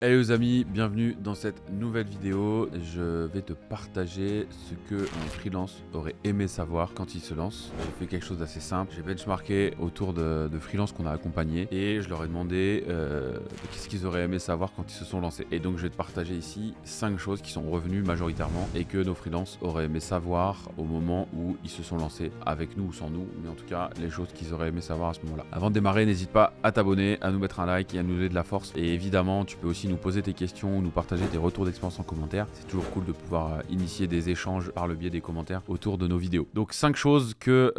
Hey les amis, bienvenue dans cette nouvelle vidéo. Je vais te partager ce que un freelance aurait aimé savoir quand il se lance. J'ai fait quelque chose d'assez simple. J'ai benchmarké autour de freelance qu'on a accompagnés et je leur ai demandé qu'est-ce qu'ils auraient aimé savoir quand ils se sont lancés. Et donc je vais te partager ici 5 choses qui sont revenues majoritairement et que nos freelances auraient aimé savoir au moment où ils se sont lancés, avec nous ou sans nous, mais en tout cas les choses qu'ils auraient aimé savoir à ce moment-là. Avant de démarrer, n'hésite pas à t'abonner, à nous mettre un like et à nous donner de la force. Et évidemment, tu peux aussi nous poser tes questions ou nous partager tes retours d'expérience en commentaire. C'est toujours cool de pouvoir initier des échanges par le biais des commentaires autour de nos vidéos. Donc 5 choses que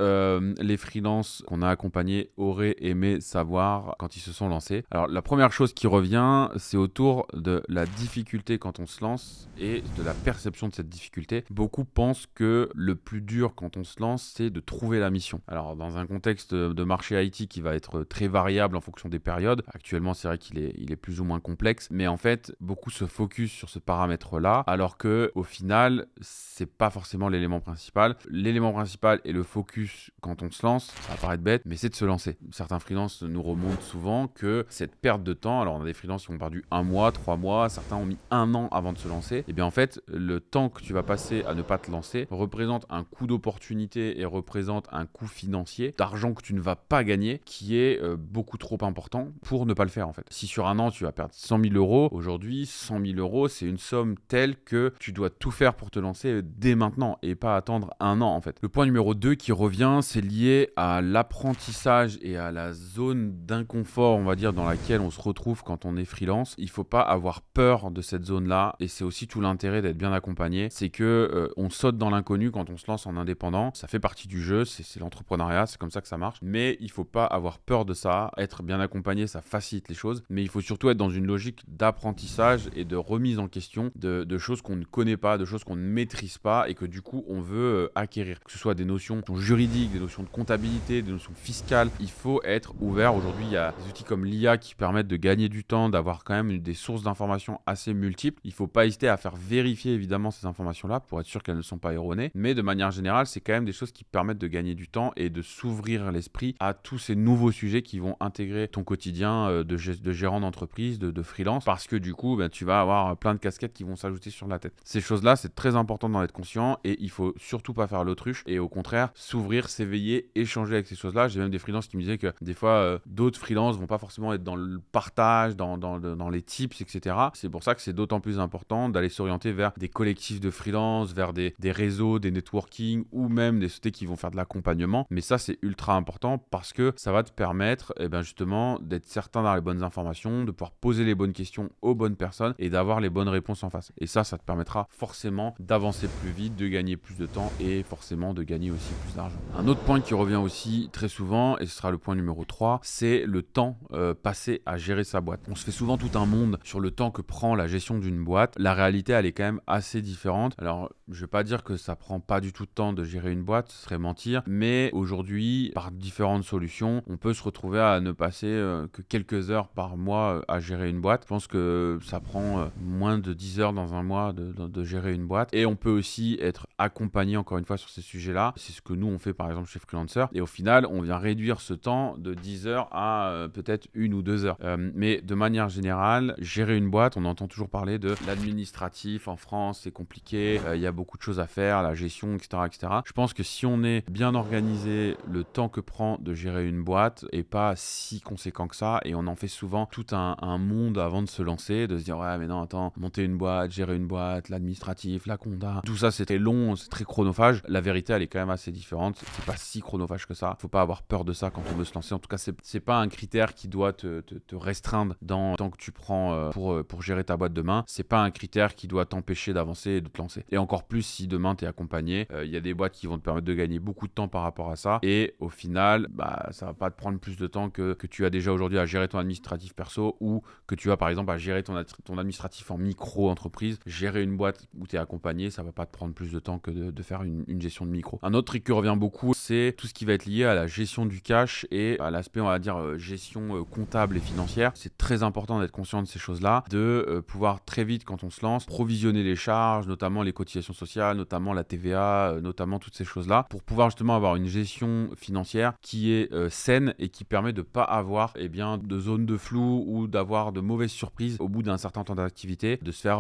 les freelances qu'on a accompagnés auraient aimé savoir quand ils se sont lancés. Alors la première chose qui revient, c'est autour de la difficulté quand on se lance et de la perception de cette difficulté. Beaucoup pensent que le plus dur quand on se lance, c'est de trouver la mission. Alors dans un contexte de marché IT qui va être très variable en fonction des périodes, actuellement c'est vrai qu'il est plus ou moins complexe, mais en fait beaucoup se focus sur ce paramètre-là, alors que au final c'est pas forcément l'élément principal. L'élément principal et le focus quand on se lance, ça va paraître bête, mais c'est de se lancer. Certains freelances nous remontent souvent que cette perte de temps, alors on a des freelances qui ont perdu 1 mois, 3 mois, certains ont mis 1 an avant de se lancer, et bien en fait le temps que tu vas passer à ne pas te lancer représente un coût d'opportunité et représente un coût financier d'argent que tu ne vas pas gagner, qui est beaucoup trop important pour ne pas le faire en fait. Si sur 1 an tu vas perdre 100 000 euros, aujourd'hui 100 000 euros c'est une somme telle que tu dois tout faire pour te lancer dès maintenant et pas attendre 1 an en fait. Le point numéro 2 qui revient, c'est lié à l'apprentissage et à la zone d'inconfort, on va dire, dans laquelle on se retrouve quand on est freelance. Il faut pas avoir peur de cette zone là, et c'est aussi tout l'intérêt d'être bien accompagné. C'est que on saute dans l'inconnu quand on se lance en indépendant. Ça fait partie du jeu, c'est l'entrepreneuriat, c'est comme ça que ça marche, mais il faut pas avoir peur de ça. Être bien accompagné, ça facilite les choses, mais il faut surtout être dans une logique d'apprentissage et de remise en question de choses qu'on ne connaît pas, de choses qu'on ne maîtrise pas et que du coup on veut acquérir, que ce soit des notions juridiques, des notions de comptabilité, des notions fiscales. Il faut être ouvert. Aujourd'hui il y a des outils comme l'IA qui permettent de gagner du temps, d'avoir quand même des sources d'informations assez multiples. Il ne faut pas hésiter à faire vérifier évidemment ces informations là pour être sûr qu'elles ne sont pas erronées, mais de manière générale c'est quand même des choses qui permettent de gagner du temps et de s'ouvrir l'esprit à tous ces nouveaux sujets qui vont intégrer ton quotidien de gérant d'entreprise, de freelance, parce que du coup tu vas avoir plein de casquettes qui vont s'ajouter sur la tête. Ces choses là c'est très important d'en être conscient et il faut surtout pas faire l'autruche et au contraire s'ouvrir, s'éveiller, échanger avec ces choses là. J'ai même des freelances qui me disaient que des fois d'autres freelances vont pas forcément être dans le partage, dans les tips, etc. C'est pour ça que c'est d'autant plus important d'aller s'orienter vers des collectifs de freelance, vers des réseaux, des networking ou même des sociétés qui vont faire de l'accompagnement. Mais ça c'est ultra important parce que ça va te permettre justement d'être certain d'avoir les bonnes informations, de pouvoir poser les bonnes questions aux bonnes personnes et d'avoir les bonnes réponses en face. Et ça te permettra forcément d'avancer plus vite, de gagner plus de temps et forcément de gagner aussi plus d'argent. Un autre point qui revient aussi très souvent, et ce sera le point numéro 3, c'est le temps passé à gérer sa boîte. On se fait souvent tout un monde sur le temps que prend la gestion d'une boîte. La réalité, elle est quand même assez différente. Alors, je ne vais pas dire que ça prend pas du tout de temps de gérer une boîte, ce serait mentir, mais aujourd'hui, par différentes solutions, on peut se retrouver à ne passer que quelques heures par mois à gérer une boîte. Je pense que ça prend moins de 10 heures dans un mois de gérer une boîte. Et on peut aussi être accompagné, encore une fois, sur ces sujets-là. C'est ce que nous, on fait par exemple chez Freelancer. Et au final, on vient réduire ce temps de 10 heures à peut-être 1 ou 2 heures. Mais de manière générale, gérer une boîte, on entend toujours parler de l'administratif en France, c'est compliqué, il y a beaucoup de choses à faire, la gestion, etc., etc. Je pense que si on est bien organisé, le temps que prend de gérer une boîte est pas si conséquent que ça, et on en fait souvent tout un monde avant de se lancer, de se dire ouais mais non attends, monter une boîte, gérer une boîte, l'administratif, la compta, tout ça c'est très long, c'est très chronophage. La vérité elle est quand même assez différente, c'est pas si chronophage que ça. Faut pas avoir peur de ça quand on veut se lancer. En tout cas c'est pas un critère qui doit te restreindre dans le temps que tu prends pour gérer ta boîte demain. C'est pas un critère qui doit t'empêcher d'avancer et de te lancer. Et encore plus si demain tu es accompagné, il y a des boîtes qui vont te permettre de gagner beaucoup de temps par rapport à ça, et au final ça va pas te prendre plus de temps que tu as déjà aujourd'hui à gérer ton administratif perso, ou que tu as par exemple à gérer ton administratif en micro-entreprise. Gérer une boîte où tu es accompagné, ça va pas te prendre plus de temps que de faire une gestion de micro. Un autre truc qui revient beaucoup, c'est tout ce qui va être lié à la gestion du cash et à l'aspect, on va dire, gestion comptable et financière. C'est très important d'être conscient de ces choses-là, de pouvoir très vite, quand on se lance, provisionner les charges, notamment les cotisations sociales, notamment la TVA, notamment toutes ces choses-là, pour pouvoir justement avoir une gestion financière qui est saine et qui permet de ne pas avoir de zone de flou ou d'avoir de mauvaises surprises surprise au bout d'un certain temps d'activité, de se faire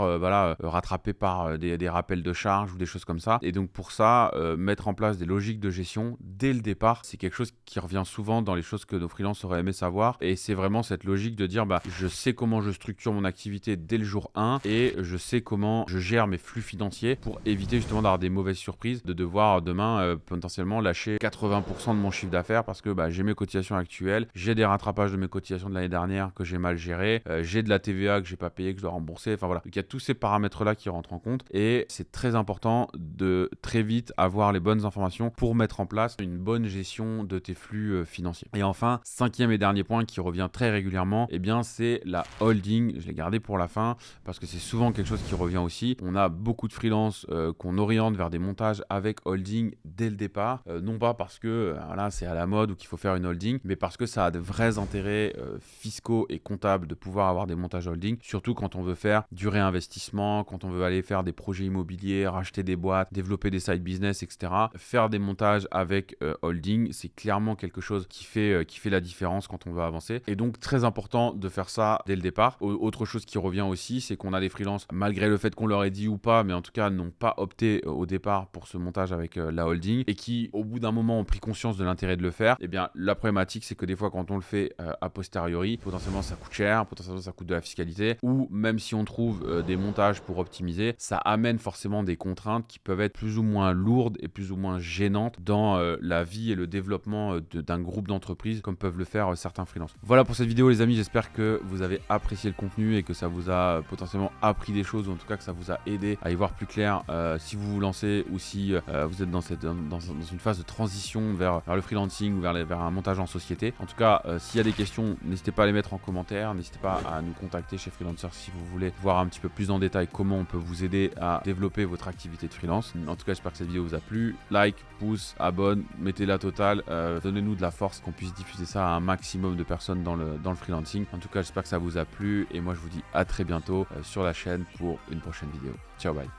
rattraper par des rappels de charge ou des choses comme ça. Et donc pour ça, mettre en place des logiques de gestion dès le départ, c'est quelque chose qui revient souvent dans les choses que nos freelances auraient aimé savoir. Et c'est vraiment cette logique de dire je sais comment je structure mon activité dès le jour 1 et je sais comment je gère mes flux financiers pour éviter justement d'avoir des mauvaises surprises, de devoir demain potentiellement lâcher 80% de mon chiffre d'affaires parce que j'ai mes cotisations actuelles, j'ai des rattrapages de mes cotisations de l'année dernière que j'ai mal géré, j'ai de la TVA que j'ai pas payé, que je dois rembourser. Enfin voilà, donc il y a tous ces paramètres là qui rentrent en compte et c'est très important de très vite avoir les bonnes informations pour mettre en place une bonne gestion de tes flux financiers. Et enfin, cinquième et dernier point qui revient très régulièrement, c'est la holding. Je l'ai gardé pour la fin parce que c'est souvent quelque chose qui revient aussi. On a beaucoup de freelance qu'on oriente vers des montages avec holding dès le départ, non pas parce que c'est à la mode ou qu'il faut faire une holding, mais parce que ça a de vrais intérêts fiscaux et comptables de pouvoir avoir des montages holding, surtout quand on veut faire du réinvestissement, quand on veut aller faire des projets immobiliers, racheter des boîtes, développer des side business, etc. Faire des montages avec holding, c'est clairement quelque chose qui fait la différence quand on veut avancer. Et donc très important de faire ça dès le départ. Autre chose qui revient aussi, c'est qu'on a des freelances, malgré le fait qu'on leur ait dit ou pas, mais en tout cas n'ont pas opté au départ pour ce montage avec la holding et qui au bout d'un moment ont pris conscience de l'intérêt de le faire. Et bien la problématique, c'est que des fois quand on le fait a posteriori, potentiellement ça coûte cher, potentiellement ça coûte de la fiscalité, ou même si on trouve des montages pour optimiser, ça amène forcément des contraintes qui peuvent être plus ou moins lourdes et plus ou moins gênantes dans la vie et le développement d'un groupe d'entreprises comme peuvent le faire certains freelances. Voilà pour cette vidéo les amis, j'espère que vous avez apprécié le contenu et que ça vous a potentiellement appris des choses ou en tout cas que ça vous a aidé à y voir plus clair si vous vous lancez ou si vous êtes dans une phase de transition vers le freelancing ou vers un montage en société. En tout cas, s'il y a des questions, n'hésitez pas à les mettre en commentaire, n'hésitez pas à nous contacter chez Freelancer si vous voulez voir un petit peu plus en détail comment on peut vous aider à développer votre activité de freelance. En tout cas, j'espère que cette vidéo vous a plu. Like, pouce, abonne, mettez la totale, donnez-nous de la force qu'on puisse diffuser ça à un maximum de personnes dans le freelancing. En tout cas, j'espère que ça vous a plu et moi je vous dis à très bientôt sur la chaîne pour une prochaine vidéo. Ciao, bye.